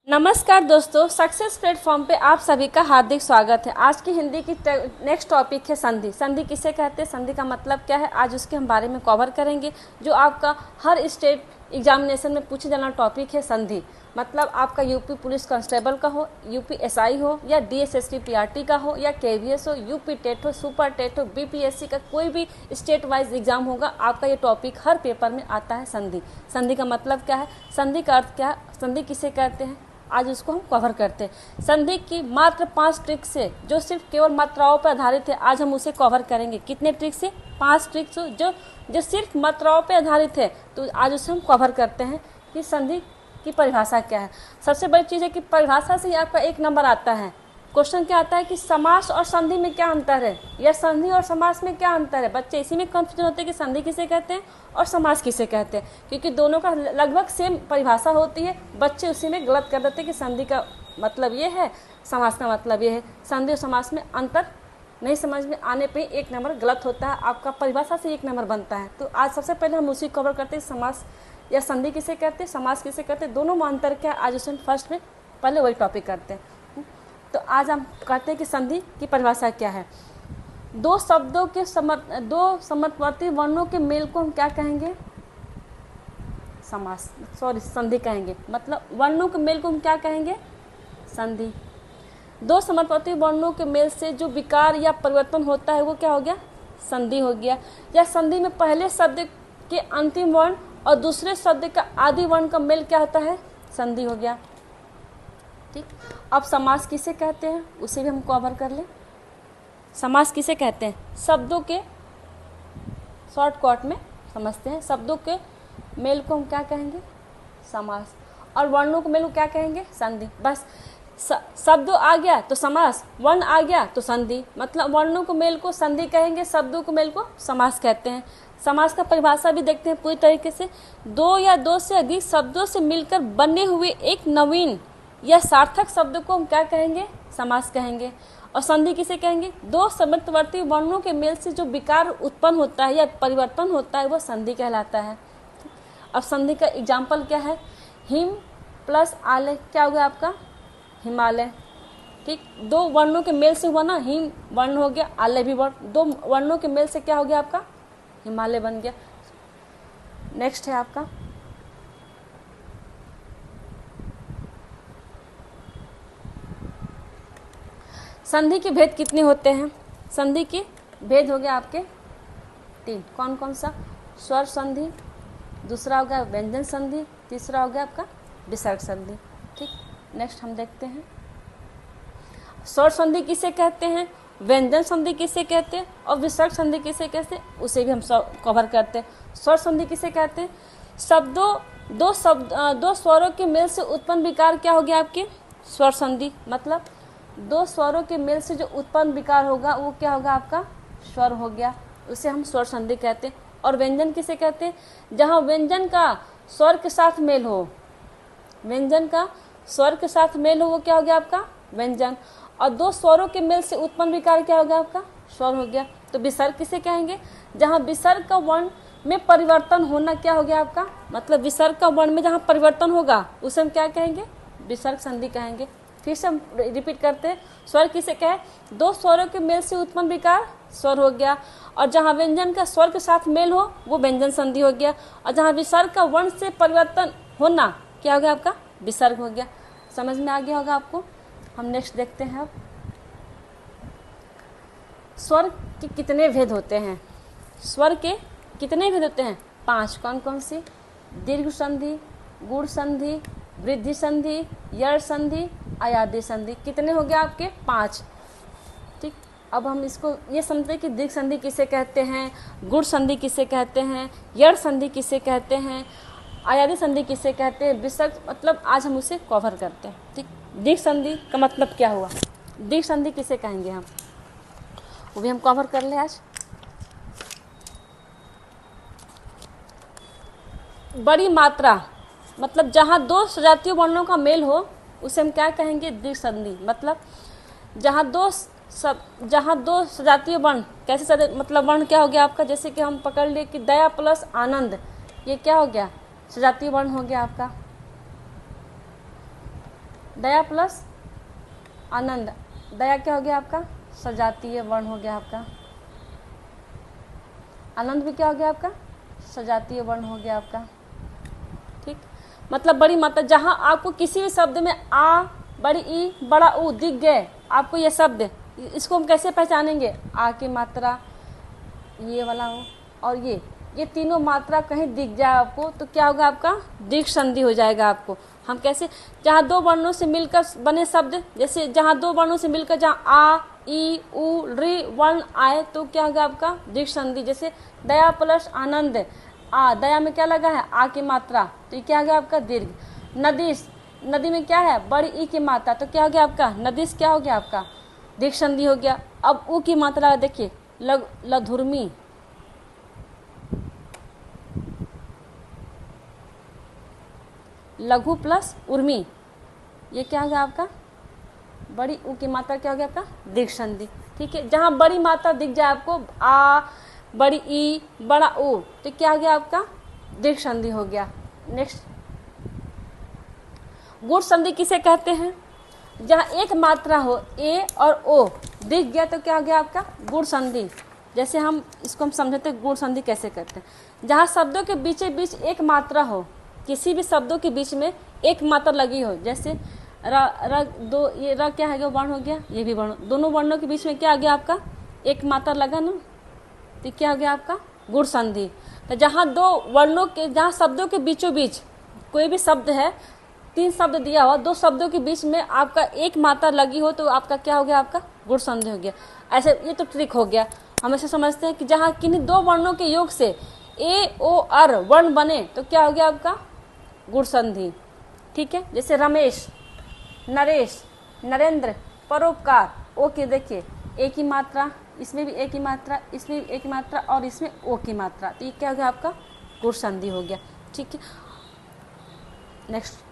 नमस्कार दोस्तों, success platform पे आप सभी का हार्दिक स्वागत है। आज की हिंदी की नेक्स्ट टॉपिक है संधि। संधि किसे कहते हैं, संधि का मतलब क्या है, आज उसके हम बारे में कवर करेंगे। जो आपका हर स्टेट एग्जामिनेशन में पूछे जाना टॉपिक है संधि। मतलब आपका यूपी पुलिस कांस्टेबल का हो, यूपी एसआई हो, या डीएसएसपी पीआरटी का हो, या केवीएस हो, यूपी टेट हो, सुपर टेट हो, बीपीएससी का कोई भी स्टेट वाइज एग्जाम होगा, आपका ये टॉपिक हर पेपर में आता है संधि। संधि का मतलब क्या है, संधि का अर्थ क्या है, संधि किसे कहते हैं, आज उसको हम कवर करते हैं। संधि की मात्र 5 ट्रिक से, जो सिर्फ केवल मात्राओं पर आधारित है, आज हम उसे कवर करेंगे। कितने ट्रिक से? 5 ट्रिक से जो सिर्फ मात्राओं पर आधारित है, तो आज उसे हम कवर करते हैं कि संधि की परिभाषा क्या है। सबसे बड़ी चीज़ है कि परिभाषा से ही आपका 1 नंबर आता है। क्वेश्चन क्या आता है कि समास और संधि में क्या अंतर है, या संधि और समास में क्या अंतर है। बच्चे इसी में कंफ्यूजन होते हैं कि संधि किसे कहते हैं और समास किसे कहते हैं, क्योंकि दोनों का लगभग सेम परिभाषा होती है। बच्चे उसी में गलत कर देते हैं कि संधि का मतलब ये है, समास का मतलब ये है। संधि और समास में अंतर नहीं समझ में आने पे 1 नंबर गलत होता है, आपका परिभाषा से 1 नंबर बनता है। तो आज सबसे पहले हम उसी कवर करते हैं, समास या संधि किसे कहते हैं, समास किसे कहते हैं, दोनों में अंतर क्या है। आज उसे फर्स्ट में पहले वही टॉपिक करते हैं। तो आज हम कहते हैं कि संधि की परिभाषा क्या है। दो शब्दों के दो समवर्ती वर्णों के मेल को हम क्या कहेंगे, समास, संधि कहेंगे। मतलब वर्णों के मेल को हम क्या कहेंगे, संधि। दो समवर्ती वर्णों के मेल से जो विकार या परिवर्तन होता है वो क्या हो गया, संधि हो गया। या संधि में पहले शब्द के अंतिम वर्ण और दूसरे शब्द का आदि वर्ण का मेल क्या होता है, संधि हो गया। ठीक, अब समास किसे कहते हैं उसे भी हम कवर कर लें। समास किसे कहते हैं, शब्दों के शॉर्टकट में समझते हैं। शब्दों के मेल को हम क्या कहेंगे, समास, और वर्णों के मेल को क्या कहेंगे, संधि। बस शब्द आ गया तो समास, वर्ण आ गया तो संधि। मतलब वर्णों को मेल को संधि कहेंगे, शब्दों को मेल को समास कहते हैं। समास का परिभाषा भी देखते हैं पूरी तरीके से। 2 या 2 से अधिक शब्दों से मिलकर बने हुए एक नवीन या सार्थक शब्द को हम क्या कहेंगे, समास कहेंगे। और संधि किसे कहेंगे, 2 समवर्ती वर्णों के मेल से जो विकार उत्पन्न होता है या परिवर्तन होता है वो संधि कहलाता है। अब संधि का एग्जाम्पल क्या है, हिम प्लस आलय क्या होगा आपका, हिमालय। ठीक, 2 वर्णों के मेल से हुआ ना, हिम वर्ण हो गया, आलय भी वर्ण, 2 वर्णों के मेल से क्या हो गया आपका, हिमालय बन गया। नेक्स्ट है आपका संधि के भेद कितने होते हैं। संधि के भेद हो गया आपके 3। कौन कौन सा, स्वर संधि, दूसरा हो गया व्यंजन संधि, तीसरा हो गया आपका विसर्ग संधि। ठीक, नेक्स्ट हम देखते हैं स्वर संधि किसे कहते हैं, व्यंजन संधि किसे कहते हैं, और विसर्ग संधि किसे कहते हैं, उसे भी हम कवर करते हैं। स्वर संधि किसे कहते हैं, दो स्वरों के मेल से उत्पन्न विकार क्या हो गया आपके, स्वर संधि। मतलब 2 स्वरों के मेल से जो उत्पन्न विकार होगा वो क्या होगा आपका, स्वर हो गया, उसे हम स्वर संधि कहते हैं। और व्यंजन किसे कहते हैं, जहाँ व्यंजन का स्वर के साथ मेल हो, व्यंजन का स्वर के साथ मेल हो वो क्या हो गया आपका, व्यंजन। और 2 स्वरों के मेल से उत्पन्न विकार क्या होगा आपका, स्वर हो गया। तो विसर्ग किसे कहेंगे, जहाँ विसर्ग का वर्ण में परिवर्तन होना क्या हो गया आपका, मतलब विसर्ग का वर्ण में जहाँ परिवर्तन होगा उसे हम क्या कहेंगे, विसर्ग संधि कहेंगे। फिर से हम रिपीट करते हैं, स्वर किसे कहे, 2 स्वरों के मेल से उत्पन्न विकार स्वर हो गया, और जहाँ व्यंजन का स्वर के साथ मेल हो वो व्यंजन संधि हो गया, और जहाँ विसर्ग का वर्ण से परिवर्तन होना क्या हो गया आपका, विसर्ग हो गया। समझ में आ गया होगा आपको। हम नेक्स्ट देखते हैं अब स्वर के कितने भेद होते हैं। स्वर के कितने भेद होते हैं, 5। कौन कौन से, दीर्घ संधि, गुण संधि, वृद्धि संधि, यड़ संधि, अयादी संधि। कितने हो गया आपके, 5। ठीक, अब हम इसको ये समझते हैं कि दीर्घ संधि किसे कहते हैं, गुण संधि किसे कहते हैं, यड़ संधि किसे कहते हैं, अयादी संधि किसे कहते हैं, विसर्ग, मतलब आज हम उसे कवर करते हैं। ठीक, दीर्घ संधि का मतलब क्या हुआ, दीर्घ संधि किसे कहेंगे हम, वो भी हम कवर कर ले आज। बड़ी मात्रा, मतलब जहाँ 2 सजातीय वर्णों का मेल हो उसे हम क्या कहेंगे, दीर्घ संधि। मतलब जहाँ दो सजातीय वर्ण, कैसे मतलब वर्ण क्या हो गया आपका, जैसे कि हम पकड़ लिए कि दया प्लस आनंद, ये क्या हो गया, सजातीय वर्ण हो गया आपका। दया प्लस आनंद, दया क्या हो गया आपका? सजातीय वर्ण हो गया आपका। आनंद भी क्या हो गया आपका? सजातीय वर्ण हो गया आपका। ठीक, मतलब बड़ी मात्रा, जहां आपको किसी भी शब्द में आ, बड़ी ई, बड़ा ऊ दिख गए आपको ये शब्द, इसको हम कैसे पहचानेंगे? आ की मात्रा ये वाला हो और ये तीनों मात्रा कहीं दिख जाए आपको तो क्या होगा आपका? दीर्घ संधि हो जाएगा आपको। हम कैसे? जहाँ दो वर्णों से मिलकर बने शब्द, जैसे जहाँ दो वर्णों से मिलकर जहाँ आ, ई, उ, ऋ वर्ण आए तो क्या होगा आपका? दीर्घ संधि। जैसे दया प्लस आनंद, आ, दया में क्या लगा है? आ की मात्रा, तो ये क्या हो गया आपका? दीर्घ। नदीश, नदी में क्या है? बड़ी ई की मात्रा, तो क्या हो गया आपका? नदीश क्या हो गया आपका? दीर्घ संधि हो गया। अब ऊ की मात्रा देखिए, लधुर्मी, लघु प्लस उर्मी, ये क्या हो गया आपका? बड़ी ऊ की मात्रा क्या हो गया आपका? दीर्घ संधि। ठीक है, जहां बड़ी मात्रा दिख जाए आपको, आ, बड़ी ई, बड़ा ऊ, तो क्या हो गया आपका? दीर्घ संधि हो गया। नेक्स्ट, गुण संधि किसे कहते हैं? जहां एक मात्रा हो, ए और ओ दिख गया तो क्या हो गया आपका? गुण संधि। जैसे हम इसको हम समझते हैं गुण संधि कैसे करते हैं। जहां शब्दों के बीच एक मात्रा हो, किसी भी शब्दों के बीच में एक मात्रा लगी हो, जैसे र दो, ये र क्या है? वर्ण हो गया, ये भी वर्ण, दोनों वर्णों के बीच में क्या आ गया आपका? एक मात्रा लगा ना, तो क्या हो गया आपका? गुण संधि। तो जहाँ दो वर्णों के, जहाँ शब्दों के बीचों बीच कोई भी शब्द है, तीन शब्द दिया हुआ, दो शब्दों के बीच में आपका एक मात्रा लगी हो तो आपका क्या हो गया? आपका गुण संधि हो गया। ऐसे ये तो ट्रिक हो गया। हम ऐसे समझते हैं कि जहाँ किन्हीं दो वर्णों के योग से ए, ओ, अर वर्ण बने तो क्या हो गया आपका? गुण संधि। ठीक है, जैसे रमेश, नरेश, नरेंद्र, परोपकार, ओ की देखिए ए की मात्रा, इसमें भी ए की मात्रा, इसमें भी ए की मात्रा और इसमें ओ की मात्रा, तो ये क्या हो गया आपका? गुण संधि हो गया। ठीक है, नेक्स्ट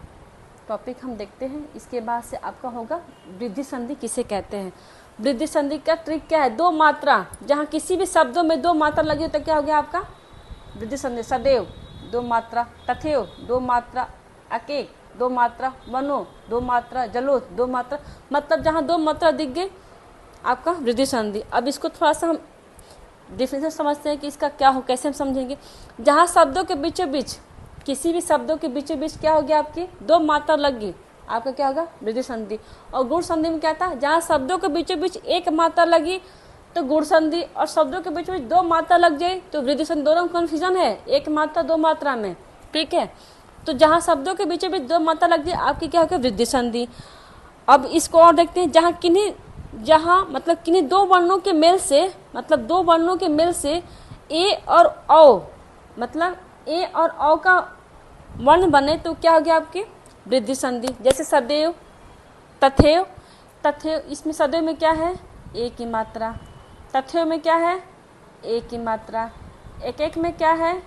टॉपिक हम देखते हैं। इसके बाद से आपका होगा वृद्धि संधि किसे कहते हैं। वृद्धि संधि का ट्रिक क्या है? दो मात्रा, जहाँ किसी भी शब्दों में दो मात्रा लगी हो तो क्या हो गया आपका? वृद्धि संधि। सदैव दो मात्रा, तथैव दो मात्रा, अकेक दो मात्रा, मनो दो मात्रा, जलोत दो मात्रा, मतलब जहाँ दो मात्रा दिख गई आपका वृद्धि संधि। अब इसको थोड़ा सा हम डिफिनेशन समझते हैं कि इसका क्या हो, कैसे हम समझेंगे। जहाँ शब्दों के बीचों बीच, किसी भी शब्दों के बीचों बीच क्या हो गया? आपकी दो मात्रा लग गई, आपका क्या होगा? वृद्धि संधि। और गुण संधि में क्या था? जहाँ शब्दों के बीचों बीच एक मात्रा लगी तो गुण संधि, और शब्दों के बीच में दो मात्रा लग जाए तो वृद्धि संधि। दोनों कन्फ्यूजन है, एक मात्रा दो मात्रा में। ठीक है, तो जहाँ शब्दों के बीच दो मात्रा लग जाए आपकी क्या होगा? वृद्धि संधि। अब इसको और देखते हैं, जहाँ मतलब किन्हीं दो वर्णों के मेल से, मतलब दो वर्णों के मेल से ए और औ, मतलब ए और औ का वर्ण बने तो क्या हो गया आपकी? वृद्धि संधि। जैसे सदैव, तथैव, तथैव, इसमें सदैव में क्या है? ए की मात्रा, तथैव में क्या है? ए की मात्रा, एक एक में क्या है?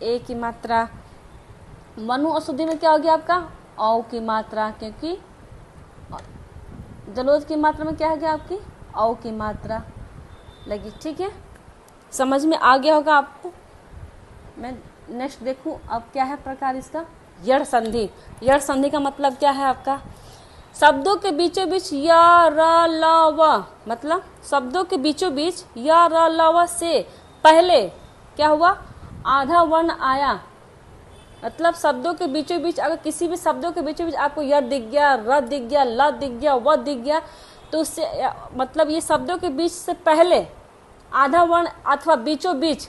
ए की मात्रा। मनु और शुद्धि में क्या हो गया आपका? औ की मात्रा, क्योंकि जलोद की मात्रा में क्या है आपकी? औ की मात्रा लगी। ठीक है, समझ में आ गया होगा आपको। मैं नेक्स्ट देखूं अब क्या है प्रकार इसका? यड़ संधि। यड़ संधि का मतलब क्या है आपका? शब्दों के बीचों बीच या, र, ल, व, मतलब शब्दों के बीचों बीच या, र, ल, व से पहले क्या हुआ? आधा वर्ण आया। मतलब शब्दों के बीचों बीच अगर किसी भी शब्दों के बीचों बीच आपको य दिख गया, र दिख गया, ल दिख गया, व दिख गया, तो उससे मतलब ये शब्दों के बीच से पहले आधा वर्ण अथवा बीचों बीच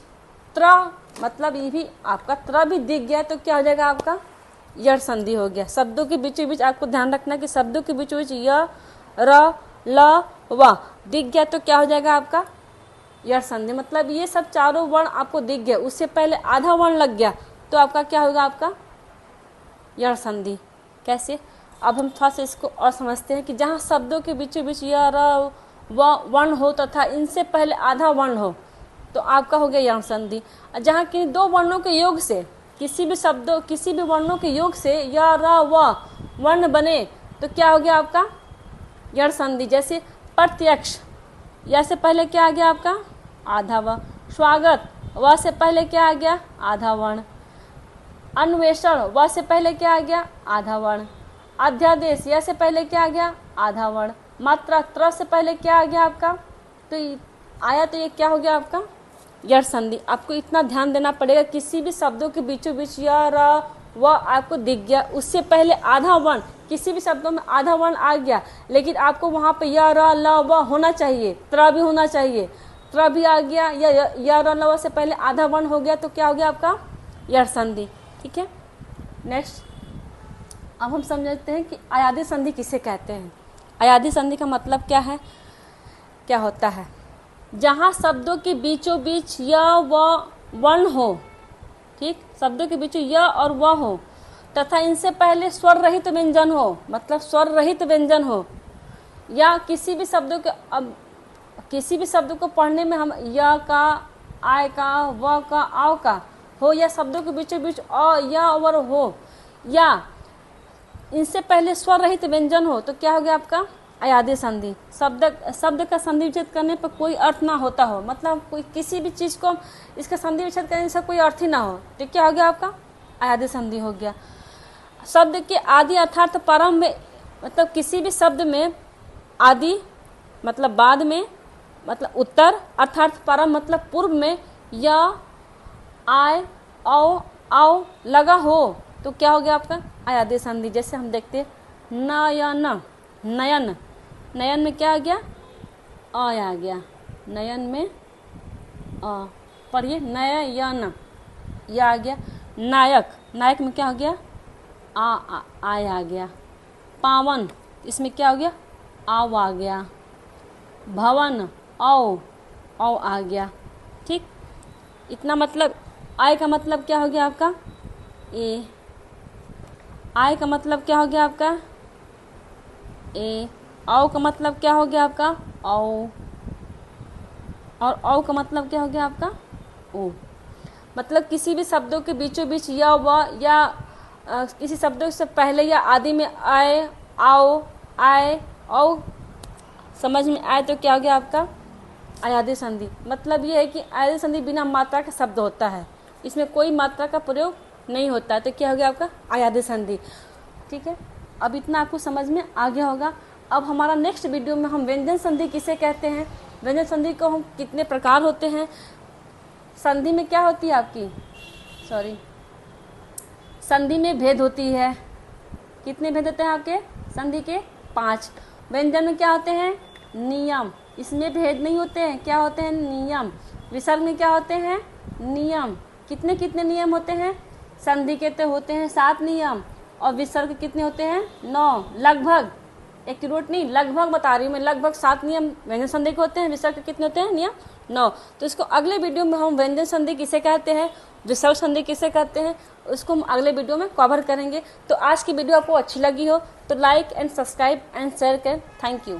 त्र, मतलब ये भी आपका त्र भी दिख गया तो क्या हो जाएगा आपका? यड़ संधि हो गया। शब्दों के बीचों बीच आपको ध्यान रखना कि शब्दों के बीचों बीच य, र, ल, व दिख गया तो क्या हो जाएगा आपका? यड़ संधि। मतलब ये सब चारों वर्ण आपको दिख गया, उससे पहले आधा वर्ण लग गया तो आपका क्या होगा? आपका यड़ संधि। कैसे? अब हम थोड़ा सा इसको और समझते हैं कि जहाँ शब्दों के बीचों बीच य, र, व वर्ण हो तथा इनसे पहले आधा वर्ण हो तो आपका हो गया यड़ संधि। जहाँ कि दो वर्णों के योग से किसी भी वर्णों के योग से य, र, व वर्ण बने तो क्या हो गया आपका? यड़ संधि। जैसे प्रत्यक्ष, या से पहले क्या आ गया आपका? आधा व। स्वागत, व से पहले क्या आ गया? आधा वर्ण। अन्वेषण, व से पहले क्या आ गया? आधा वर्ण। अध्यादेश, या से पहले क्या आ गया, आधा वर्ण। मात्रा, त्र से पहले क्या आ गया आपका, तो आया, तो ये क्या हो गया आपका, यड़ संधि। आपको इतना ध्यान देना पड़ेगा, किसी भी शब्दों के बीचों बीच य र व आपको दिख गया, उससे पहले आधा वर्ण, किसी भी शब्दों में आधा वर्ण आ गया, लेकिन आपको वहां पे य र ल व होना चाहिए, त्र भी होना चाहिए, त्र भी आ गया, या य र ल व से पहले आधा वर्ण हो गया, तो क्या हो गया आपका, यड़ संधि। ठीक है, नेक्स्ट अब हम समझते हैं कि अयादी संधि किसे कहते हैं। अयादी संधि का मतलब क्या है, क्या होता है, जहां शब्दों के बीचों बीच य व वर्ण हो, ठीक, शब्दों के बीच य और व हो, तथा इनसे पहले स्वर रहित व्यंजन हो, मतलब स्वर रहित व्यंजन हो, या किसी भी शब्दों के, अब किसी भी शब्द को पढ़ने में हम य का, आय का, व का, आव का हो, या शब्दों के बीचों बीच अ या और हो, या इनसे पहले स्वर रहित व्यंजन हो, तो क्या हो गया आपका, अयादी संधि। शब्द का संधि विच्छेद करने पर कोई अर्थ ना होता हो, मतलब कोई किसी भी चीज को इसका संधि विच्छेद करने से कोई अर्थ ही ना हो, तो क्या हो गया आपका, अयादी संधि हो गया। शब्द के आदि अर्थात प्रारंभ में, मतलब किसी भी शब्द में आदि मतलब बाद में, मतलब उत्तर अर्थात प्रारंभ मतलब पूर्व में या आय औ आओ लगा हो, तो क्या हो गया आपका, अयादी संधि। जैसे हम देखते हैं नयन, नयन, नयन में क्या आ गया, अ आ गया, नयन में अ, पढ़िए नयन, यह आ गया। नायक, नायक में क्या हो गया, आय आ गया। पावन, इसमें क्या हो गया, आव आ गया। भवन, औ आ गया। ठीक, इतना मतलब आय का मतलब क्या हो गया आपका, ए, आय का मतलब क्या हो गया आपका, ए, औ का मतलब क्या हो गया आपका, औ, और औ का मतलब क्या हो गया आपका, ओ। मतलब किसी भी शब्दों के बीचों बीच या व, या किसी शब्दों से पहले या आदि में आए, आओ, आए, औ समझ में आए, तो क्या हो गया आपका, अयादी संधि। मतलब ये है कि अयादी संधि बिना मात्रा का शब्द होता है, इसमें कोई मात्रा का प्रयोग नहीं होता, तो क्या हो गया आपका, अयादी संधि। ठीक है, अब इतना आपको समझ में आ गया होगा। अब हमारा नेक्स्ट वीडियो में हम व्यंजन संधि किसे कहते हैं, व्यंजन संधि को हम कितने प्रकार होते हैं, संधि में क्या होती है आपकी, संधि में भेद होती है, कितने भेद होते हैं आपके संधि के, 5। व्यंजन में क्या होते हैं, नियम, इसमें भेद नहीं होते हैं, क्या होते हैं, नियम। विसर्ग में क्या होते हैं, नियम, कितने कितने नियम होते हैं, संधि के तो होते हैं 7 नियम, और विसर्ग कितने होते हैं, 9, लगभग, एक्यूरेट नहीं, लगभग बता रही हूँ मैं, लगभग 7 नियम व्यंजन संधि के होते हैं, विसर्ग के कितने होते हैं, नियम 9। तो इसको अगले वीडियो में हम व्यंजन संधि किसे कहते हैं, विसर्ग संधि किसे कहते हैं, उसको हम अगले वीडियो में कवर करेंगे। तो आज की वीडियो आपको अच्छी लगी हो तो like and subscribe and share करें। Thank you.